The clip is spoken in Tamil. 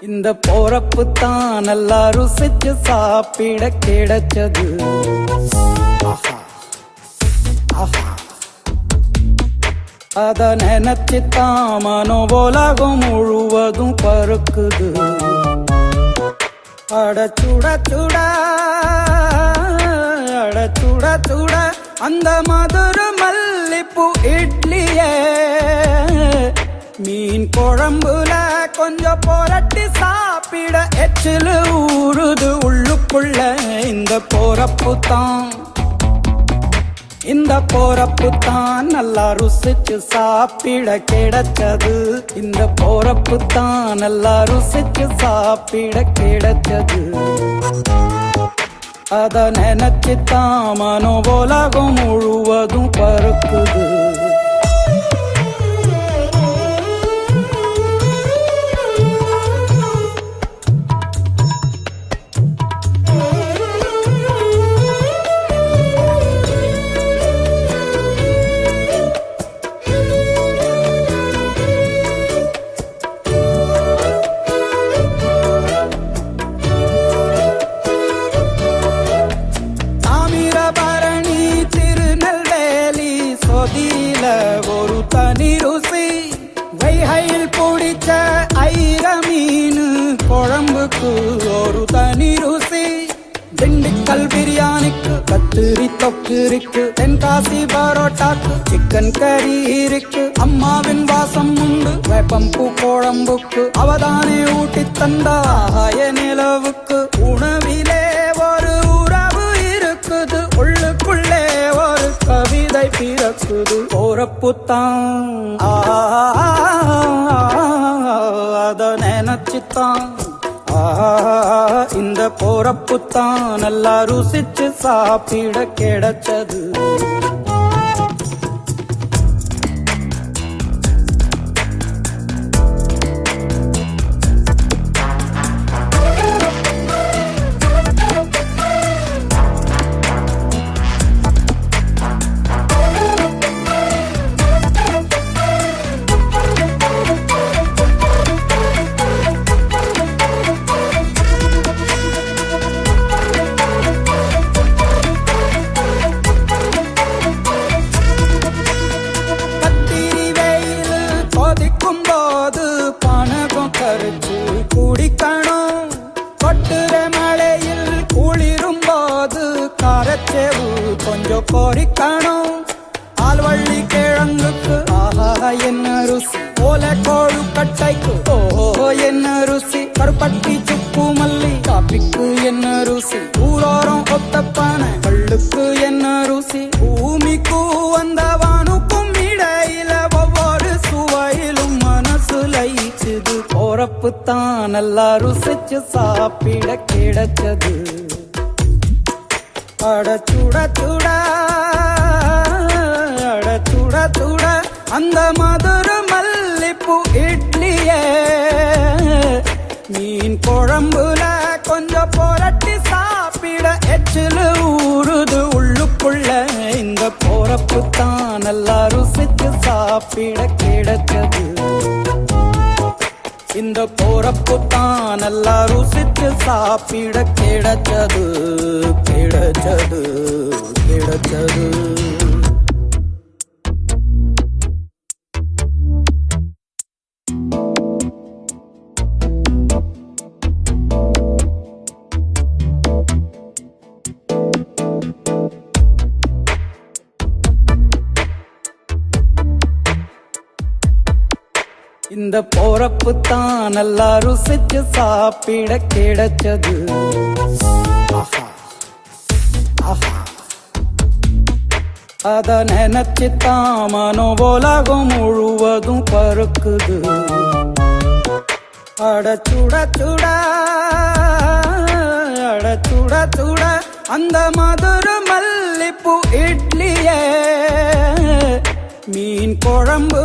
இந்த போறப்பு தான் நல்லா ருசிச்சு சாப்பிட கிடைச்சது. அத நினைச்சுத்தான் மனோ உலகம் முழுவதும் பருக்குது. அட சுட சுட அட சுட சுட அந்த மதுரை மல்லிப்பூ இட்லியே மீன் குழம்புல கொஞ்சம் புரட்டி சாப்பிட எச்சிலு ஊறுது உள்ளுக்குள்ள. இந்த போறப்பு தான் நல்லா ருசிச்சு சாப்பிட கிடைச்சது. இந்த போறப்பு தான் நல்லா ருசிச்சு சாப்பிட கிடைச்சது. அத நினைச்சுத்தான் மனோ உலகம் முழுவதும் பருக்குது. ஒரு தனி ருசி வைகையில் பிடிச்ச ஐர மீன் குழம்புக்கு ஒரு தனி ருசி. திண்டுக்கல் பிரியாணிக்கு கத்திரி தொக்கு இருக்கு. தென்காசி பரோட்டாக்கு சிக்கன் கறி இருக்கு. அம்மாவின் வாசம் உண்டு வேப்பம்பூ குழம்புக்கு. அவதானே ஊட்டி தந்தாய நிலவுக்கு. உணவிலே ஒரு உறவு இருக்குது. உள்ளுக்குள்ளே ஒரு கவிதை பிறக்குது. போறப்பு தான் அத நினைச்சுத்தான் இந்த போறப்பு தான் நல்லா ருசிச்சு சாப்பிட கிடைச்சது. குடிக்கணும் கொட்டுற மழையில் குளிரும் போது காரச்சேவு கொஞ்சம் கோரிக்கணும். ஆல்வள்ளி கிழங்குக்கு ஆஹா என்ன ருசி. ஓல கோழு கட்டைக்கு ஓஹோ என்ன ருசி. கருப்பட்டி சுப்பு மல்லி காப்பிக்கு என்ன ருசி. ஊரோரம் ஒத்தப்பான கள்ளுக்கு என்ன ருசி. பூமிக்கு வந்தவானுக்கும் இடையில ஒவ்வொரு சுவையிலும் மனசு லயிச்சுது. போறப்பு தான் நல்லா ருசிச்சு சாப்பிட கிடைச்சது. அட சுட சுட அட சுட சுட அந்த மதுரை மல்லிப்பூ இட்லியே மீன் குழம்புல கொஞ்சம் புரட்டி சாப்பிட எச்சிலு ஊறுது உள்ளுக்குள்ள. இந்த போறப்பு தான் நல்லா ருசிச்சு சாப்பிட கிடைச்சது. இந்த போறப்பு தான் நல்லா ருசிச்சு சாப்பிட கிடைச்சது கிடைச்சது கிடைச்சது. இந்த போறப்பு தான் நல்லா ருசிச்சு சாப்பிட கிடைச்சது. அத நினைச்சுத்தான் மனோ உலகம் முழுவதும் பருக்குது. அட சுட சுட அட சுட சுட அந்த மதுரை மல்லிப்பூ இட்லியே மீன் குழம்பு